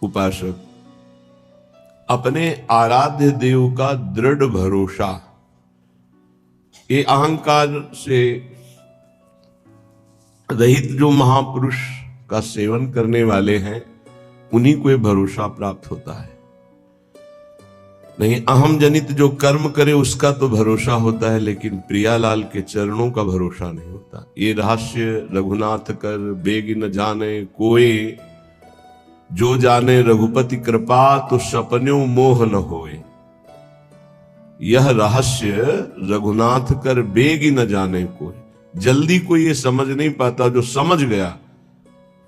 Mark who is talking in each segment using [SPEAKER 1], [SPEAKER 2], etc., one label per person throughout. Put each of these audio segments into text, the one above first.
[SPEAKER 1] उपासक अपने आराध्य देव का दृढ़ भरोसा, ये अहंकार से रहित जो महापुरुष का सेवन करने वाले हैं उन्हीं को ये भरोसा प्राप्त होता है। नहीं, अहम जनित जो कर्म करे उसका तो भरोसा होता है, लेकिन प्रियालाल के चरणों का भरोसा नहीं होता। ये रहस्य रघुनाथ कर बेग न जाने कोई, जो जाने रघुपति कृपा तो सपन्यों मोह न होए। यह रहस्य रघुनाथ कर बेग न जाने कोई, जल्दी कोई ये समझ नहीं पाता, जो समझ गया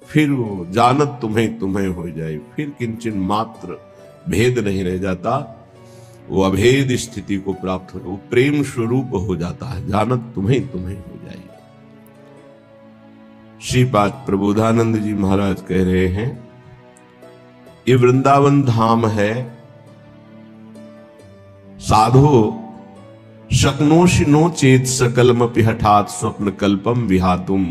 [SPEAKER 1] फिर वो जानत तुम्हें तुम्हें हो जाए, फिर किंचन मात्र भेद नहीं रह जाता, वो अभेद स्थिति को प्राप्त हो, वो प्रेम स्वरूप हो जाता है, जानत तुम्हें तुम्हें हो जाए। श्रीपाद प्रबोधानंद जी महाराज कह रहे हैं, ये वृंदावन धाम है, साधो शक्नोषि नो चेत सकलमपि हठात स्वप्न कल्पम विहातुम,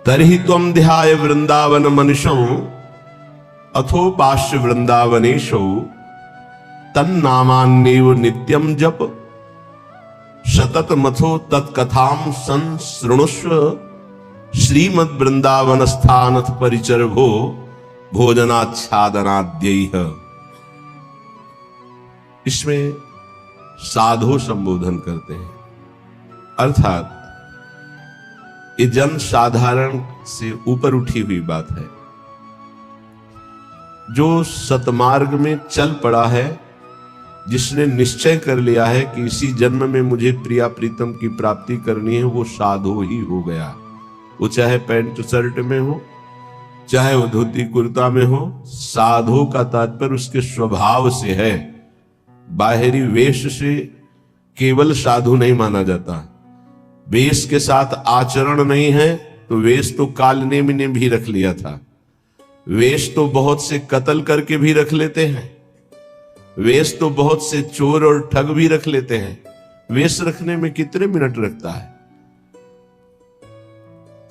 [SPEAKER 1] तर्हि त्वं ध्याय वृंदावन मनुषौ अथोपास्य वृंदावनेशौ, तन्नामान्येव नित्यं जप सततमथो तत्कथां संसृणुष्व, श्रीमद् वृंदावन स्थानथ परिचर्भो भोजनाच्छादनाद्यैः। इसमें साधो संबोधन करते हैं, अर्थात ये जन साधारण से ऊपर उठी हुई बात है। जो सतमार्ग में चल पड़ा है, जिसने निश्चय कर लिया है कि इसी जन्म में मुझे प्रिया प्रीतम की प्राप्ति करनी है, वो साधो ही हो गया। वो चाहे पैंट शर्ट में हो, चाहे वो धोती कुर्ता में हो, साधो का तात्पर्य उसके स्वभाव से है। बाहरी वेश से केवल साधु नहीं माना जाता। वेश के साथ आचरण नहीं है तो वेश तो कालनेमी ने भी रख लिया था। वेश तो बहुत से कत्ल करके भी रख लेते हैं। वेश तो बहुत से चोर और ठग भी रख लेते हैं। वेश रखने में कितने मिनट लगता है?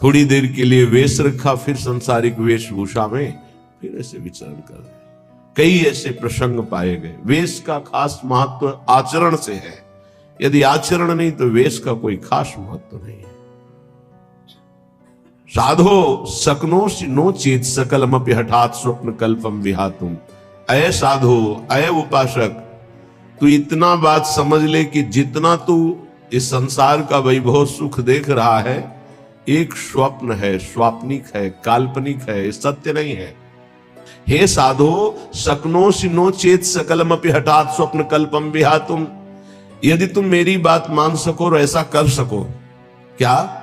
[SPEAKER 1] थोड़ी देर के लिए वेश रखा, फिर संसारिक वेशभूषा में फिर ऐसे विचरण कर रहे। कई ऐसे प्रसंग पाए गए। वेश का खास महत्व आचरण से है। यदि आचरण नहीं तो वेश का कोई खास महत्व नहीं है। साधो सकनोषि नो चेत सकलमपि हठात स्वप्न कल्पम विहातुम। अय साधो, अय उपासक, तू इतना बात समझ ले कि जितना तू इस संसार का वैभव सुख देख रहा है, एक स्वप्न है, स्वाप्निक है, काल्पनिक है, सत्य नहीं है। हे साधो, सकनोषि नो चेत सकलमपि हठात स्वप्न कल्पम विहातुम। यदि तुम मेरी बात मान सको और ऐसा कर सको, क्या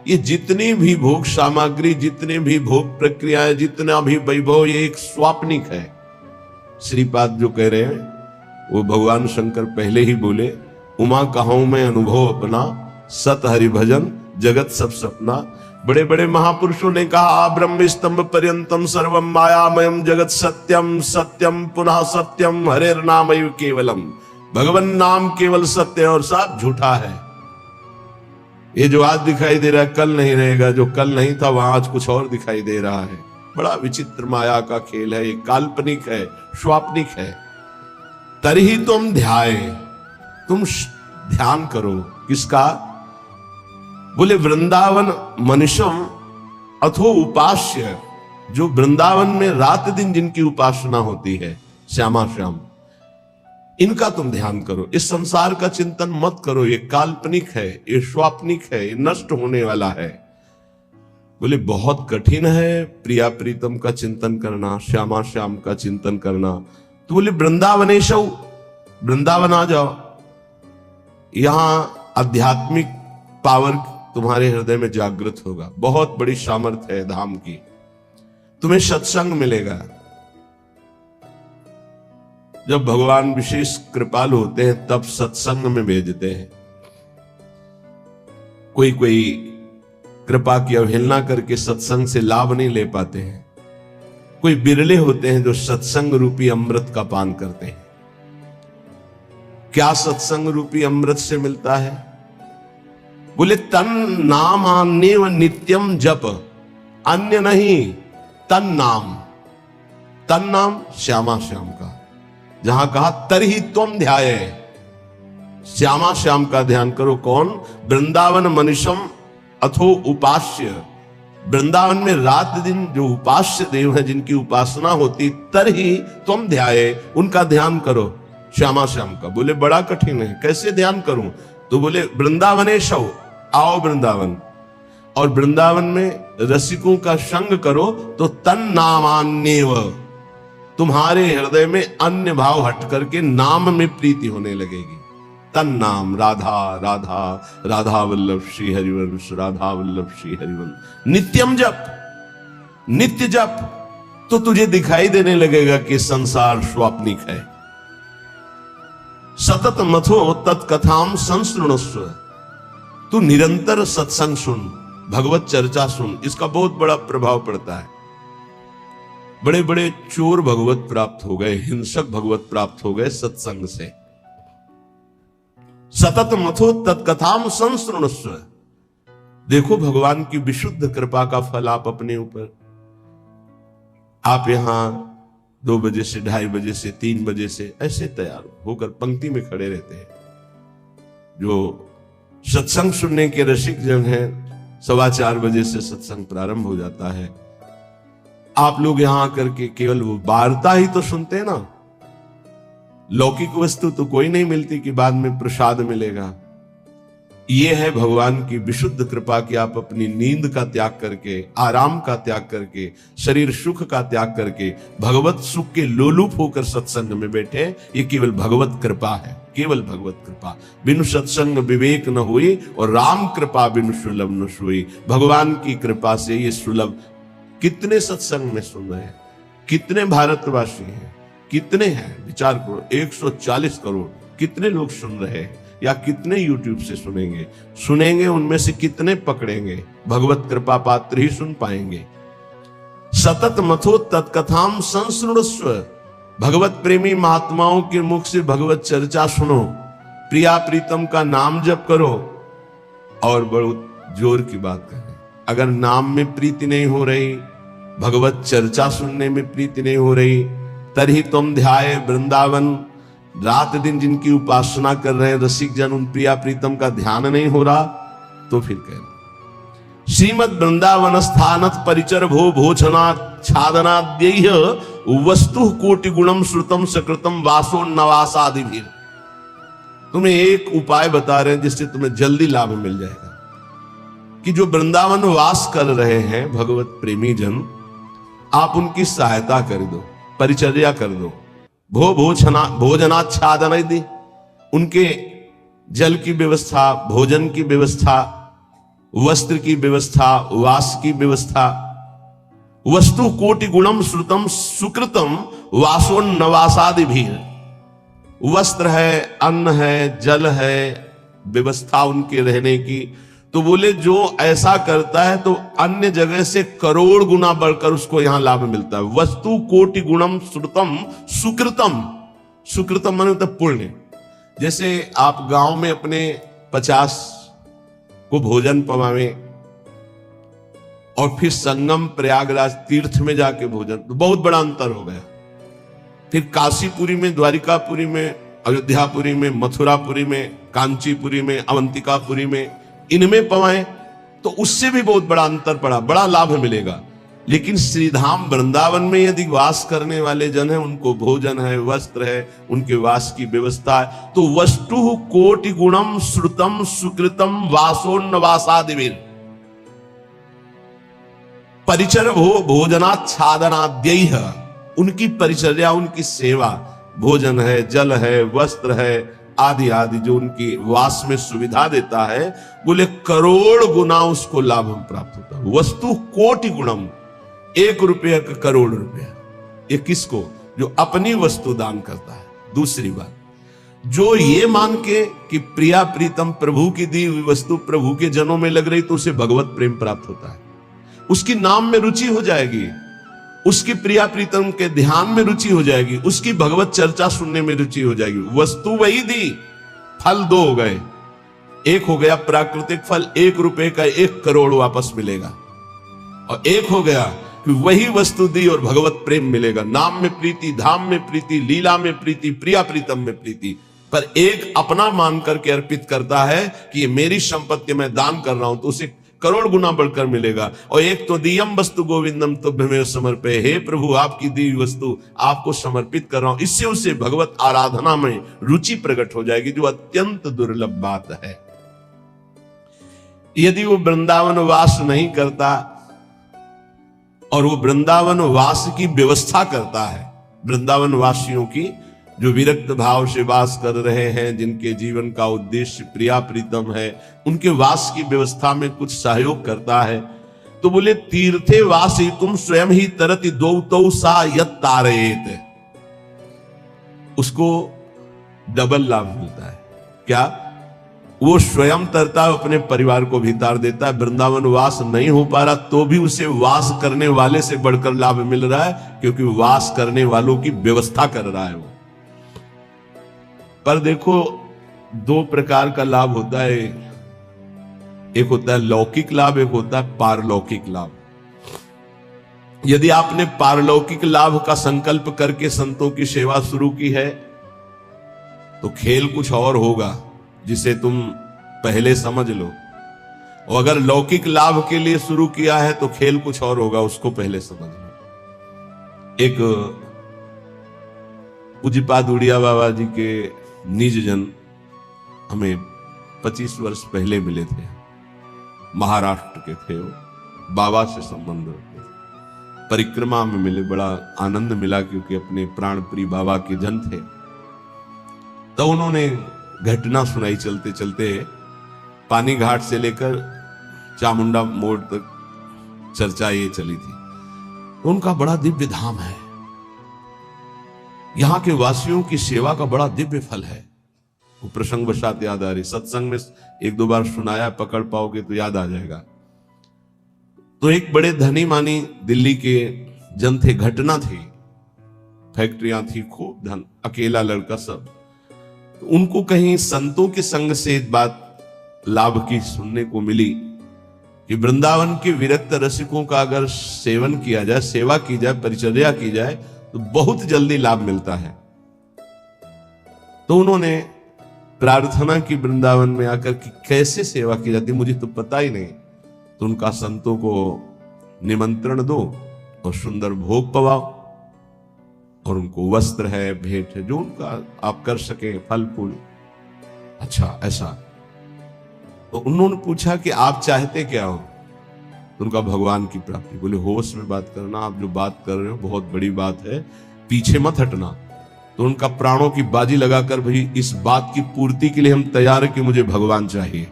[SPEAKER 1] ये जितनी भी भोग सामग्री, जितने भी भोग प्रक्रियाएं, जितना भी वैभव, ये एक स्वाप्निक है। श्रीपाद जो कह रहे हैं वो भगवान शंकर पहले ही बोले, उमा कहूं मैं अनुभव अपना, सत हरि भजन जगत सब सपना। बड़े बड़े महापुरुषों ने कहा, ब्रह्म स्तंभ पर्यंतम सर्वम मायामयम जगत सत्यम सत्यम पुनः सत्यम हरेर नामैव केवलम। भगवान नाम केवल सत्य और सब झूठा है। ये जो आज दिखाई दे रहा है कल नहीं रहेगा, जो कल नहीं था वहां आज कुछ और दिखाई दे रहा है। बड़ा विचित्र माया का खेल है, ये काल्पनिक है, स्वाप्निक है। तर्हि तुम ध्याय, तुम ध्यान करो। किसका? बोले वृंदावन मनुष्यम अथो उपास्य, जो वृंदावन में रात दिन जिनकी उपासना होती है, श्यामा श्याम, इनका तुम ध्यान करो। इस संसार का चिंतन मत करो, ये काल्पनिक है, ये स्वाप्निक है, ये नष्ट होने वाला है। बोले बहुत कठिन है प्रिया प्रीतम का चिंतन करना, श्यामा श्याम का चिंतन करना। तो बोले वृंदावनेशौ, वृंदावन आ जाओ, यहां आध्यात्मिक पावर तुम्हारे हृदय में जागृत होगा। बहुत बड़ी सामर्थ्य है धाम की। तुम्हें सत्संग मिलेगा। जब भगवान विशेष कृपालु होते हैं तब सत्संग में भेजते हैं। कोई कोई कृपा की अवहेलना करके सत्संग से लाभ नहीं ले पाते हैं। कोई बिरले होते हैं जो सत्संग रूपी अमृत का पान करते हैं। क्या सत्संग रूपी अमृत से मिलता है? बोले तन नाम अन्य नित्यम जप, अन्य नहीं, तन नाम। तन नाम श्यामा श्याम का, जहां कहा तरहि त्वम ध्याये, श्यामा श्याम का ध्यान करो। कौन? वृंदावन मनुष्यम अथो उपास्य, वृंदावन में रात दिन जो उपास्य देव है, जिनकी उपासना होती, तरहि त्वम ध्याये, उनका ध्यान करो श्यामा श्याम का। बोले बड़ा कठिन है, कैसे ध्यान करूं? तो बोले वृंदावनेशौ, आओ वृंदावन, और वृंदावन में रसिकों का संग करो तो तन नामान्येव, तुम्हारे हृदय में अन्य भाव हट करके नाम में प्रीति होने लगेगी। तन नाम राधा राधा, राधा वल्लभ श्री हरिवंश, राधा वल्लभ श्री हरिवंश। नित्यम जप, नित्य जप, तो तुझे दिखाई देने लगेगा कि संसार स्वाप्निक है। सतत मथो तत्कथाम संसृणुस्व, तू निरंतर सत्संग सुन, भगवत चर्चा सुन, इसका बहुत बड़ा प्रभाव पड़ता है। बड़े बड़े चोर भगवत प्राप्त हो गए, हिंसक भगवत प्राप्त हो गए सत्संग से। सतत मथो तत्कथाम संसृणुस्व, देखो भगवान की विशुद्ध कृपा का फल आप अपने ऊपर। आप यहां 2 बजे से 2:30 बजे से 3 बजे से ऐसे तैयार होकर पंक्ति में खड़े रहते हैं। जो सत्संग सुनने के रसिक जन हैं, 4:15 बजे से सत्संग प्रारंभ हो जाता है। आप लोग यहां आकर के केवल वो वार्ता ही तो सुनते हैं ना, लौकिक वस्तु तो कोई नहीं मिलती कि बाद में प्रसाद मिलेगा। ये है भगवान की विशुद्ध कृपा कि आप अपनी नींद का त्याग करके, आराम का त्याग करके, शरीर सुख का त्याग करके भगवत सुख के लोलुप होकर सत्संग में बैठे। ये केवल भगवत कृपा है, केवल भगवत कृपा। बिनु सत्संग विवेक न हुई, और राम कृपा बिनु सुलभ न सोई। भगवान की कृपा से ये सुलभ। कितने सत्संग में सुन रहे हैं, कितने भारतवासी हैं, कितने हैं? विचार करो, 140 करोड़ कितने लोग सुन रहे हैं, या कितने यूट्यूब से सुनेंगे, उनमें से कितने पकड़ेंगे? भगवत कृपा पात्र ही सुन पाएंगे। सतत मथो तत्कथाम संसृणुस्व, भगवत प्रेमी महात्माओं के मुख से भगवत चर्चा सुनो, प्रिया प्रीतम का नाम जप करो। और बहुत जोर की बात करें, अगर नाम में प्रीति नहीं हो रही, भगवत चर्चा सुनने में प्रीति नहीं हो रही, तरहि तुम ध्याये वृंदावन, रात दिन जिनकी उपासना कर रहे हैं रसिक जन, उन प्रिया प्रीतम का ध्यान नहीं हो रहा, तो फिर कहना श्रीमद वृंदावन स्थानत परिचर भो भोजना छादनाद्यैः वस्तु कोटि गुणम श्रुतम सकृतम वासो नवासादि भी। तुम्हें एक उपाय बता रहे हैं जिससे तुम्हें जल्दी लाभ मिल जाएगा, कि जो वृंदावन वास कर रहे हैं भगवत प्रेमी जन, आप उनकी सहायता कर दो, परिचर्या कर दो। भोजनाच्छादन दी, उनके जल की व्यवस्था, भोजन की व्यवस्था, वस्त्र की व्यवस्था, वास की व्यवस्था। वस्तु कोटि गुणम श्रुतम सुकृतम वासोन्नवासादि भी, वस्त्र है, अन्न है, जल है, व्यवस्था उनके रहने की। तो बोले जो ऐसा करता है तो अन्य जगह से करोड़ गुना बढ़कर उसको यहां लाभ मिलता है। वस्तु कोटि गुणम श्रुतम सुकृतम, सुकृतम माने मतलब पुण्य। जैसे आप गांव में अपने 50 को भोजन पवावे और फिर संगम प्रयागराज तीर्थ में जाके भोजन, तो बहुत बड़ा अंतर हो गया। फिर काशीपुरी में, द्वारिकापुरी में, अयोध्यापुरी में, मथुरापुरी में, कांचीपुरी में, अवंतिकापुरी में, इनमें पवाएं तो उससे भी बहुत बड़ा अंतर पड़ा, बड़ा लाभ मिलेगा। लेकिन श्रीधाम वृंदावन में यदि वास करने वाले जन हैं, उनको भोजन है, वस्त्र है, उनके वास की व्यवस्था है, तो वस्तु कोटि गुणम श्रुतम सुकृतम वासोन्नवासादिवीर परिचर भोजनाच्छादनाद्यैः, उनकी परिचर्या, उनकी सेवा, भोजन है, जल है, वस्त्र है, आदि आदि जो उनकी वास में सुविधा देता है, बोले करोड़ गुना उसको लाभ प्राप्त होता है। वस्तु कोटि गुणम, 1 रुपया का करोड़ रुपया। ये किसको? जो अपनी वस्तु दान करता है। दूसरी बात, जो ये मान के कि प्रिया प्रीतम प्रभु की दी हुई वस्तु प्रभु के जनों में लग रही, तो उसे भगवत प्रेम प्राप्त होता है, उसकी नाम में रुचि हो जाएगी, उसकी प्रिया प्रीतम के ध्यान में रुचि हो जाएगी, उसकी भगवत चर्चा सुनने में रुचि हो जाएगी। वस्तु वही दी, फल 2 हो गए। एक हो गया प्राकृतिक फल, 1 रुपए का 1 करोड़ वापस मिलेगा, और एक हो गया कि वही वस्तु दी और भगवत प्रेम मिलेगा। नाम में प्रीति, धाम में प्रीति, लीला में प्रीति, प्रिया प्रीतम में प्रीति। पर एक अपना मान करके अर्पित करता है कि ये मेरी संपत्ति मैं दान कर रहा हूं, तो उसे करोड़ गुना बढ़कर मिलेगा। और एक तो दियम वस्तु गोविंदम तुभ्यमेव समर्पय, हे प्रभु आपकी दी वस्तु आपको समर्पित कर रहा हूं। इससे उसे भगवत आराधना में रुचि प्रकट हो जाएगी, जो अत्यंत दुर्लभ बात है। यदि वो वृंदावन वास नहीं करता और वो वृंदावन वास की व्यवस्था करता है, वृंदावन वासियों की जो विरक्त भाव से वास कर रहे हैं, जिनके जीवन का उद्देश्य प्रिया प्रीतम है, उनके वास की व्यवस्था में कुछ सहयोग करता है, तो बोले तीर्थे वासी तुम स्वयं ही तरति दो तो सा यत तारेत, उसको डबल लाभ मिलता है। क्या? वो स्वयं तरता है, अपने परिवार को भी तार देता है। वृंदावन वास नहीं हो पा रहा तो भी उसे वास करने वाले से बढ़कर लाभ मिल रहा है, क्योंकि वास करने वालों की व्यवस्था कर रहा है वो। पर देखो, दो प्रकार का लाभ होता है, एक होता है लौकिक लाभ, एक होता है पारलौकिक लाभ। यदि आपने पारलौकिक लाभ का संकल्प करके संतों की सेवा शुरू की है, तो खेल कुछ और होगा जिसे तुम पहले समझ लो। और अगर लौकिक लाभ के लिए शुरू किया है तो खेल कुछ और होगा, उसको पहले समझ लो। एक पूज्यपाद उड़िया बाबा जी के निज जन हमें 25 वर्ष पहले मिले थे, महाराष्ट्र के थे वो, बाबा से संबंध रखते थे। परिक्रमा में मिले, बड़ा आनंद मिला क्योंकि अपने प्राण प्रिय बाबा के जन थे। तो उन्होंने घटना सुनाई चलते चलते, पानी घाट से लेकर चामुंडा मोड़ तक चर्चा ये चली थी। तो उनका बड़ा दिव्य धाम है, यहां के वासियों की सेवा का बड़ा दिव्य फल है। वो प्रसंग वशात याद आ रही, सत्संग में एक दो बार सुनाया, पकड़ पाओगे तो याद आ जाएगा। तो एक बड़े धनी मानी दिल्ली के जन थे, घटना थी, फैक्ट्रियां थी, खूब धन, अकेला लड़का सब। तो उनको कहीं संतों के संग से एक बात लाभ की सुनने को मिली कि वृंदावन के विरक्त रसिकों का अगर सेवन किया जाए, सेवा की जाए, परिचर्या की जाए, तो बहुत जल्दी लाभ मिलता है। तो उन्होंने प्रार्थना की वृंदावन में आकर कि कैसे सेवा की जाती, मुझे तो पता ही नहीं। तो उनका संतों को निमंत्रण दो और सुंदर भोग पवाओ, और उनको वस्त्र है, भेंट है, जो उनका आप कर सके, फल फूल। अच्छा, ऐसा। तो उन्होंने पूछा कि आप चाहते क्या हो? तो उनका भगवान की प्राप्ति। बोले होश में बात करना, आप जो बात कर रहे हो बहुत बड़ी बात है, पीछे मत हटना। तो उनका प्राणों की बाजी लगाकर, भाई इस बात की पूर्ति के लिए हम तैयार है कि मुझे भगवान चाहिए।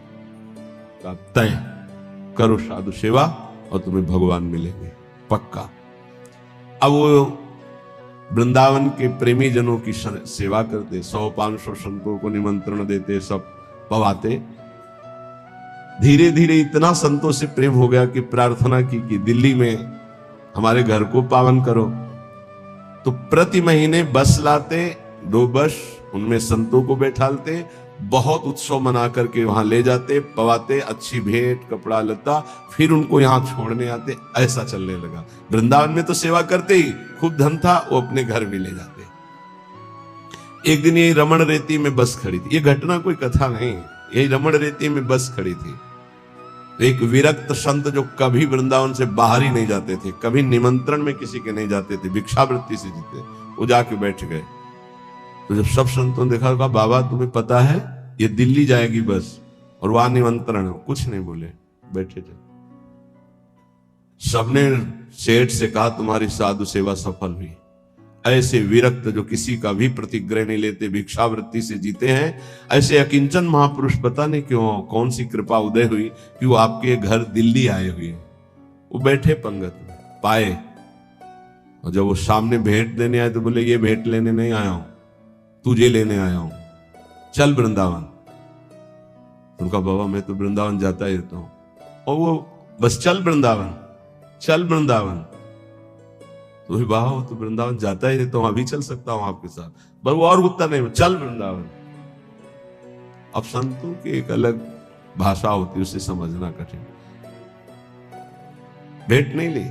[SPEAKER 1] तय करो साधु सेवा और तुम्हें भगवान मिलेंगे पक्का। अब वो वृंदावन के प्रेमी जनों की सेवा करते, 100-500 संतों को निमंत्रण देते, सब पवाते। धीरे धीरे इतना संतों से प्रेम हो गया कि प्रार्थना की कि दिल्ली में हमारे घर को पावन करो। तो प्रति महीने बस लाते, 2 बस, उनमें संतों को बैठालते, बहुत उत्सव मना करके वहां ले जाते, पवाते, अच्छी भेंट, कपड़ा लता, फिर उनको यहां छोड़ने आते। ऐसा चलने लगा। वृंदावन में तो सेवा करते ही, खूब धन था, वो अपने घर भी ले जाते। एक दिन यही रमण रेती में बस खड़ी थी, ये घटना कोई कथा नहीं, यही रमण रेती में बस खड़ी थी। एक विरक्त संत जो कभी वृंदावन से बाहर ही नहीं जाते थे, कभी निमंत्रण में किसी के नहीं जाते थे, भिक्षावृत्ति से जीते, वो जाके बैठ गए। तो जब सब संतों ने देखा, कहा बाबा तुम्हें पता है ये दिल्ली जाएगी बस और वहां निमंत्रण है? कुछ नहीं बोले, बैठे थे। सबने सेठ से कहा तुम्हारी साधु सेवा सफल हुई। ऐसे विरक्त जो किसी का भी प्रतिग्रह नहीं लेते, भिक्षावृत्ति से जीते हैं, ऐसे अकिंचन महापुरुष पता नहीं क्यों, कौन सी कृपा उदय हुई कि वो आपके घर दिल्ली आए हुए। वो बैठे पंगत में, पाए, और जब वो सामने भेंट देने आए तो बोले ये भेंट लेने नहीं आया हूं, तुझे लेने आया हूं, चल वृंदावन। उनका बाबा मैं तो वृंदावन जाता ही रहता हूं। और वो बस चल वृंदावन, चल वृंदावन। तो बाबा तो वृंदावन जाता ही रहता हूं, अभी चल सकता हूं आपके साथ, पर वो और उत्तर नहीं, चल वृंदावन। अब संतों की एक अलग भाषा होती है, उसे समझना कठिन। भेंट नहीं ली,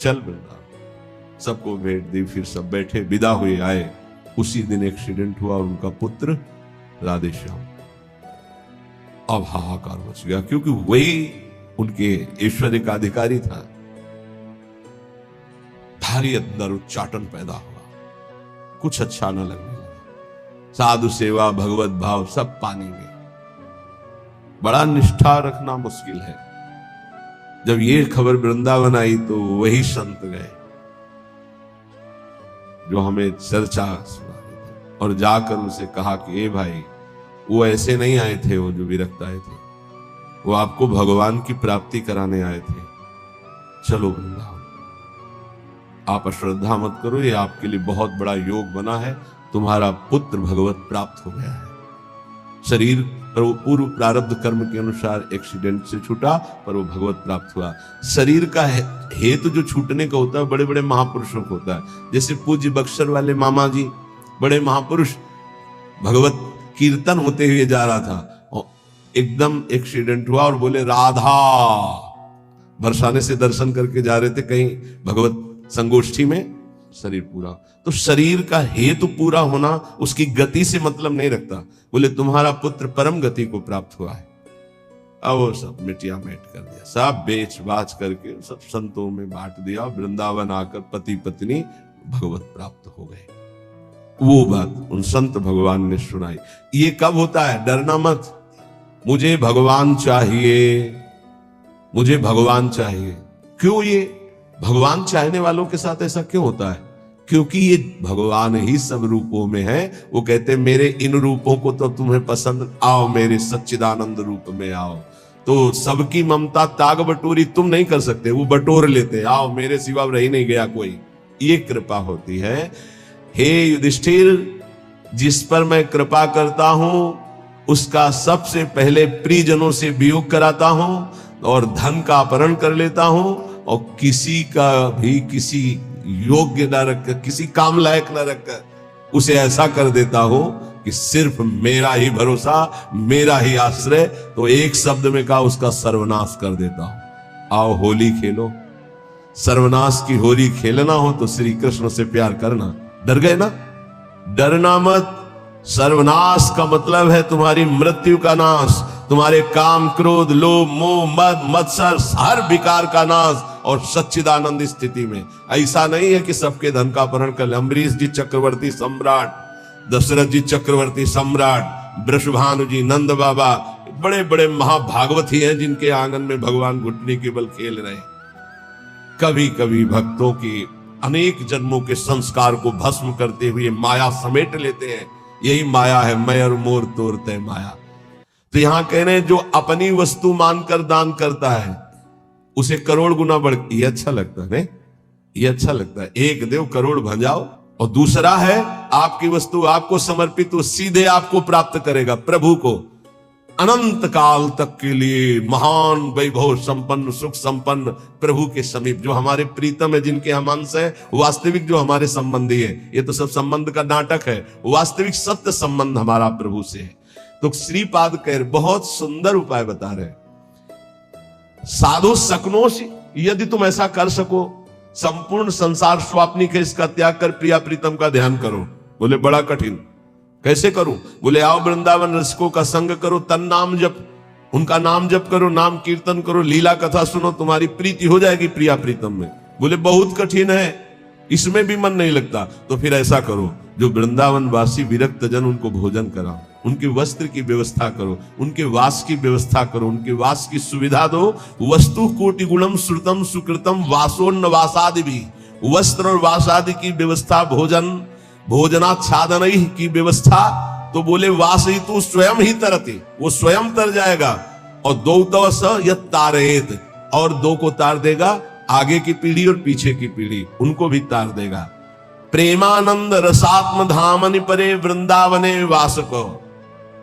[SPEAKER 1] चल वृंदावन। सबको भेंट दी, फिर सब बैठे, विदा हुए, आए। उसी दिन एक्सीडेंट हुआ और उनका पुत्र राधे श्याम। अब हाहाकार मच गया, क्योंकि वही उनके ऐश्वर्य का अधिकारी था। भारी अंदर उच्चाटन पैदा हुआ, कुछ अच्छा न लगने लगा। साधु सेवा, भगवत भाव सब पानी में। बड़ा निष्ठा रखना मुश्किल है। जब ये खबर वृंदावन आई तो वही संत गए जो हमें चर्चा सुना रहे थे, और जाकर उसे कहा कि ए भाई, वो ऐसे नहीं आए थे, वो जो विरक्त आए थे, वो आपको भगवान की प्राप्ति कराने आए थे। चलो वृंदावन, आप अश्रद्धा मत करो, ये आपके लिए बहुत बड़ा योग बना है। तुम्हारा पुत्र भगवत प्राप्त हो गया है। शरीर पर वो पूर्व प्रारब्ध कर्म के अनुसार एक्सीडेंट से छूटा, पर वो भगवत प्राप्त हुआ। शरीर का हेतु जो छूटने का होता है बड़े बड़े महापुरुषों को होता है। जैसे पूज्य बक्सर वाले मामा जी, बड़े महापुरुष, भगवत कीर्तन होते हुए जा रहा था और एकदम एक्सीडेंट हुआ और बोले राधा। बरसाने से दर्शन करके जा रहे थे कहीं भगवत संगोष्ठी में, शरीर पूरा। तो शरीर का हेतु पूरा होना उसकी गति से मतलब नहीं रखता। बोले तुम्हारा पुत्र परम गति को प्राप्त हुआ है। अब वो सब मिटिया मेट कर दिया, सब बेच बाच करके सब संतों में बांट दिया। वृंदावन आकर पति पत्नी भगवत प्राप्त हो गए। वो बात उन संत भगवान ने सुनाई। ये कब होता है? डरना मत, मुझे भगवान चाहिए, मुझे भगवान चाहिए। क्यों? ये भगवान चाहने वालों के साथ ऐसा क्यों होता है? क्योंकि ये भगवान ही सब रूपों में है। वो कहते मेरे इन रूपों को तो तुम्हें पसंद, आओ मेरे सच्चिदानंद रूप में आओ। तो सबकी ममता ताग बटोरी तुम नहीं कर सकते, वो बटोर लेते, आओ मेरे सिवा रही नहीं गया कोई। ये कृपा होती है। हे युधिष्ठिर, जिस पर मैं कृपा करता हूं उसका सबसे पहले प्रियजनों से वियोग कराता हूं और धन का अपहरण कर लेता हूं, और किसी का भी किसी योग्य न रखकर, किसी काम लायक न रखकर उसे ऐसा कर देता हूं कि सिर्फ मेरा ही भरोसा, मेरा ही आश्रय। तो एक शब्द में कहा, उसका सर्वनाश कर देता हूं। आओ होली खेलो। सर्वनाश की होली खेलना हो तो श्री कृष्ण से प्यार करना। डर गए ना? डरना मत। सर्वनाश का मतलब है तुम्हारी मृत्यु का नाश, तुम्हारे काम, क्रोध, लोभ, मोह, मद, मत्सर, हर विकार का नाश, और सच्चिदानंद स्थिति में। ऐसा नहीं है कि सबके धन का अपहरण कर ले। अम्बरीश जी चक्रवर्ती सम्राट, दशरथ जी चक्रवर्ती सम्राट, वृषभानु जी, नंद बाबा, बड़े बड़े महाभागवत ही हैं जिनके आंगन में भगवान घुटने के बल खेल रहे। कभी कभी भक्तों की अनेक जन्मों के संस्कार को भस्म करते हुए माया समेट लेते हैं। यही माया है, मैं और मोर तोड़ते माया। तो यहां कह रहे हैं जो अपनी वस्तु मानकर दान करता है उसे करोड़ गुना बढ़। ये अच्छा लगता है, ये अच्छा लगता है। एक देव करोड़ भंजाओ, और दूसरा है आपकी वस्तु आपको समर्पित, वो सीधे आपको प्राप्त करेगा प्रभु को। अनंत काल तक के लिए महान वैभव संपन्न, सुख संपन्न प्रभु के समीप, जो हमारे प्रीतम है, जिनके हम अंश है, वास्तविक जो हमारे संबंधी है। ये तो सब संबंध का नाटक है, वास्तविक सत्य संबंध हमारा प्रभु से है। तो श्रीपाद कह बहुत सुंदर उपाय बता रहे। साधु सकनोश, यदि तुम ऐसा कर सको, संपूर्ण संसार स्वाप्निक है, इसका त्याग कर प्रिया प्रीतम का ध्यान करो। बोले बड़ा कठिन, कैसे करूं? बोले आओ वृंदावन रसिकों का संग करो, तन नाम जप, उनका नाम जप करो, नाम कीर्तन करो, लीला कथा सुनो, तुम्हारी प्रीति हो जाएगी प्रिया प्रीतम में। बोले बहुत कठिन है, इसमें भी मन नहीं लगता। तो फिर ऐसा करो, जो वृंदावन वासी विरक्त जन, उनको भोजन कराओ, उनके वस्त्र की व्यवस्था करो, उनके वास की व्यवस्था करो, उनके वास की सुविधा दो। वस्तु कोटि गुणम श्रुतम सुकृतम वासोन्न वासादि भी, वस्त्र और वासादि की व्यवस्था, भोजन भोजनाच्छादन की व्यवस्था। तो बोले वास ही तू स्वयं ही तरते, वो स्वयं तर जाएगा। और दो तव स यत तारेत, और दो को तार देगा, आगे की पीढ़ी और पीछे की पीढ़ी, उनको भी तार देगा। प्रेमानंद रसात्म धामनि परे वृंदावने वासको,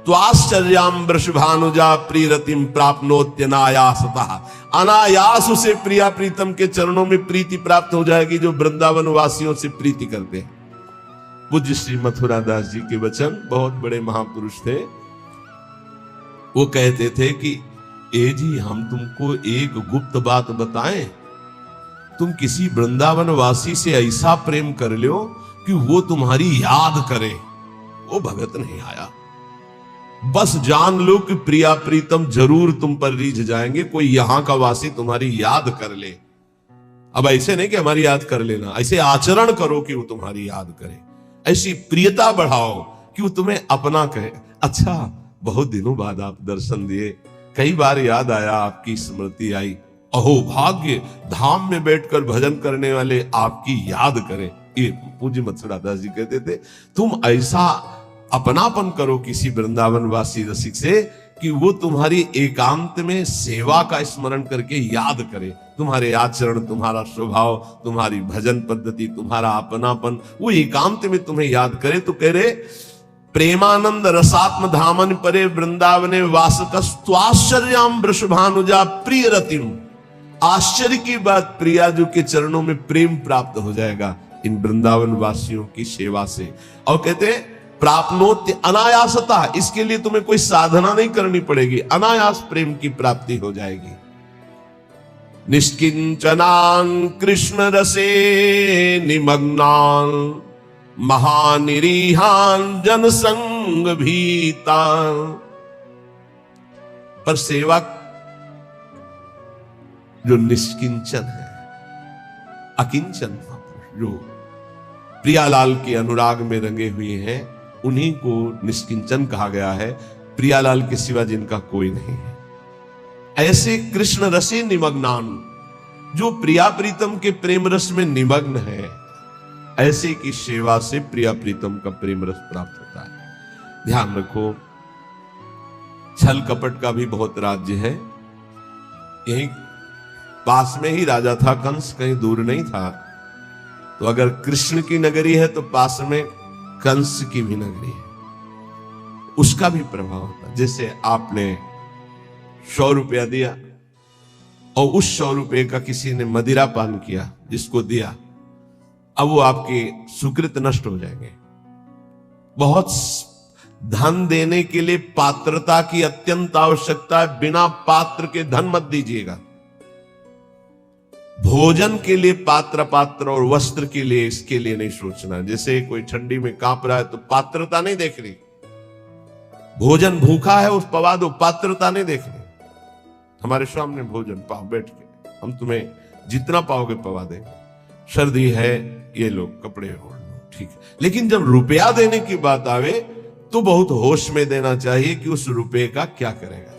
[SPEAKER 1] त्वाश्चर्याम वृषभानुजा प्रीरतिम प्राप्नोत्यनायासतः। अनायास उसे प्रिया प्रीतम के चरणों में प्रीति प्राप्त हो जाएगी, जो वृंदावन वासियों से प्रीति करते हैं। पूज्य श्री मथुरा दास जी के वचन, बहुत बड़े महापुरुष थे। वो कहते थे कि ए जी, हम तुमको एक गुप्त बात बताएं। तुम किसी वृंदावन वासी से ऐसा प्रेम कर लो कि वो तुम्हारी याद करे, वो भगत नहीं आया। बस जान लो कि प्रिया प्रीतम जरूर तुम पर रीझ जाएंगे, कोई यहां का वासी तुम्हारी याद कर ले। अब ऐसे नहीं कि हमारी याद कर लेना, ऐसे आचरण करो कि वो तुम्हारी याद करे, ऐसी प्रियता बढ़ाओ कि वो तुम्हें अपना कहे। अच्छा, बहुत दिनों बाद आप दर्शन दिए, कई बार याद आया, आपकी स्मृति आई, अहो भाग्य धाम में बैठकर भजन करने वाले आपकी याद करें। ये पूज्य मत्स्यदास जी कहते थे, तुम ऐसा अपनापन करो किसी वृंदावन वासी रसिक से कि वो तुम्हारी एकांत में सेवा का स्मरण करके याद करे, तुम्हारे आचरण, तुम्हारा स्वभाव, तुम्हारी भजन पद्धति, तुम्हारा अपनापन, वो एकांत में तुम्हें याद करे। तो कह रहे, प्रेमानंद रसात्म धामन परे वृंदावने वासकस्त्वाश्चर्याम वृषभानुजा प्रिय रतिम। आश्चर्य की बात, प्रियाजू के चरणों में प्रेम प्राप्त हो जाएगा इन वृंदावन वासियों की सेवा से। और कहते हैं प्राप्नोत्य अनायासता, इसके लिए तुम्हें कोई साधना नहीं करनी पड़ेगी, अनायास प्रेम की प्राप्ति हो जाएगी। निष्किंचनां कृष्ण रसे निमग्नां महानिरीहां जनसंग भीता। पर सेवक जो निष्किंचन है, अकिंचन जो प्रियालाल के अनुराग में रंगे हुए हैं, उन्हीं को निष्किंचन कहा गया है, प्रियालाल के सिवा जिनका कोई नहीं है। ऐसे कृष्ण रसे निमग्नान, जो प्रिया प्रीतम के प्रेम रस में निमग्न है, ऐसे की सेवा से प्रिया प्रीतम का प्रेम रस प्राप्त होता है। ध्यान रखो, छल कपट का भी बहुत राज्य है। यही पास में ही राजा था कंस, कहीं दूर नहीं था। तो अगर कृष्ण की नगरी है तो पास में कंस की भी नगरी है, उसका भी प्रभाव होता। जैसे आपने 100 रुपया दिया और उस 100 रुपये का किसी ने मदिरा पान किया, जिसको दिया, अब वो आपके सुकृत नष्ट हो जाएंगे। बहुत धन देने के लिए पात्रता की अत्यंत आवश्यकता है, बिना पात्र के धन मत दीजिएगा। भोजन के लिए पात्र और वस्त्र के लिए, इसके लिए नहीं सोचना। जैसे कोई ठंडी में कांप रहा है तो पात्रता नहीं देख रही, भोजन भूखा है उस पवा दो, पात्रता नहीं देख रही। हमारे सामने भोजन पाओ बैठ के, हम तुम्हें जितना पाओगे पवा देंगे। सर्दी है, ये लोग कपड़े ओढ़ लो, ठीक है। लेकिन जब रुपया देने की बात आवे तो बहुत होश में देना चाहिए कि उस रुपये का क्या करेगा।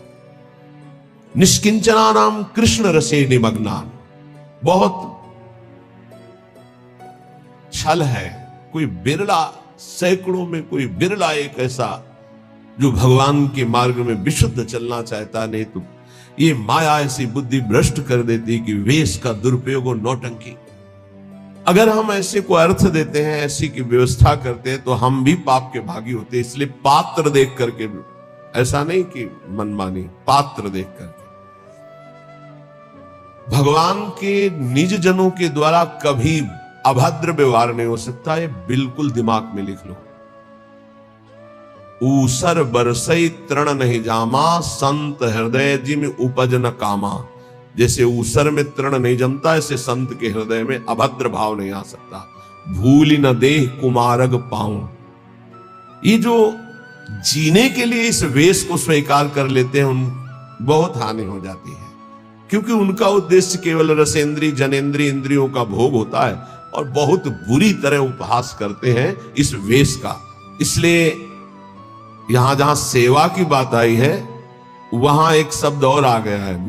[SPEAKER 1] निष्किंचना नाम कृष्ण रसे निमग्नान, बहुत छल है। कोई बिरला, सैकड़ों में कोई बिरला एक ऐसा जो भगवान के मार्ग में विशुद्ध चलना चाहता, नहीं तो ये माया ऐसी बुद्धि भ्रष्ट कर देती कि वेश का दुरुपयोग और नौटंकी। अगर हम ऐसे को अर्थ देते हैं, ऐसी की व्यवस्था करते हैं, तो हम भी पाप के भागी होते हैं। इसलिए पात्र देख करके, ऐसा नहीं कि मनमानी, पात्र देख करके। भगवान के निज जनों के द्वारा कभी अभद्र व्यवहार नहीं हो सकता, ये बिल्कुल दिमाग में लिख लो। ऊसर बरसई तृण नहीं जामा, संत हृदय जिम उपज न कामा। जैसे ऊसर में तृण नहीं जमता, ऐसे संत के हृदय में अभद्र भाव नहीं आ सकता। भूल न देह कुमारग पाऊं, ये जो जीने के लिए इस वेश को स्वीकार कर लेते हैं, उन बहुत हानि हो जाती है। क्योंकि उनका उद्देश्य केवल रसेंद्री जनेंद्री इंद्रियों का भोग होता है, और बहुत बुरी तरह उपहास करते हैं इस वेश का। इसलिए यहां जहां सेवा की बात आई है, वहां एक शब्द और आ गया है,